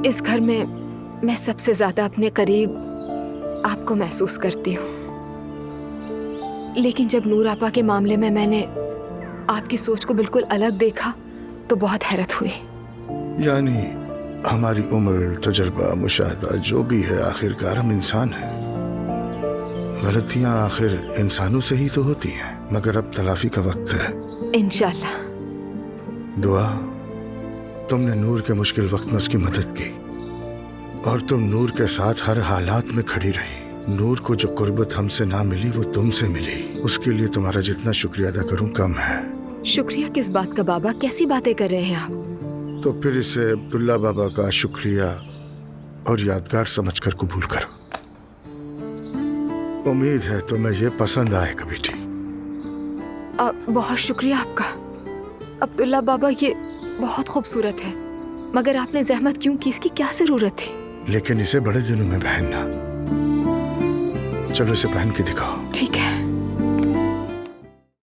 इस घर में मैं सबसे ज्यादा अपने करीब आपको महसूस करती हूँ। लेकिन जब नूर आपा के मामले में मैंने आपकी सोच को बिल्कुल अलग देखा तो बहुत हैरत हुई। यानी हमारी उम्र, तजुर्बा, मुशाहदा जो भी है, आखिरकार हम इंसान हैं। गलतियां आखिर इंसानों से ही तो होती हैं, मगर अब तलाफी का वक्त है। इंशाल्लाह। दुआ, तुमने नूर के मुश्किल वक्त में उसकी मदद की और तुम नूर के साथ हर हालात में खड़ी रही। नूर को जो कुर्बत हमसे ना मिली वो तुमसे मिली। उसके लिए तुम्हारा जितना शुक्रिया अदा करूं कम है। शुक्रिया किस बात का बाबा? कैसी बातें कर रहे हैं आप? तो फिर इसे अब्दुल्ला बाबा का शुक्रिया और यादगार समझकर कबूल करो। उम्मीद है तुम्हें ये पसंद आएगा बेटी। बहुत शुक्रिया आपका अब्दुल्ला बाबा, ये बहुत खूबसूरत है, मगर आपने जहमत क्यों की? इसकी क्या जरूरत थी? लेकिन इसे बड़े दिनों में पहनना। चलो इसे पहन के दिखाओ। ठीक है।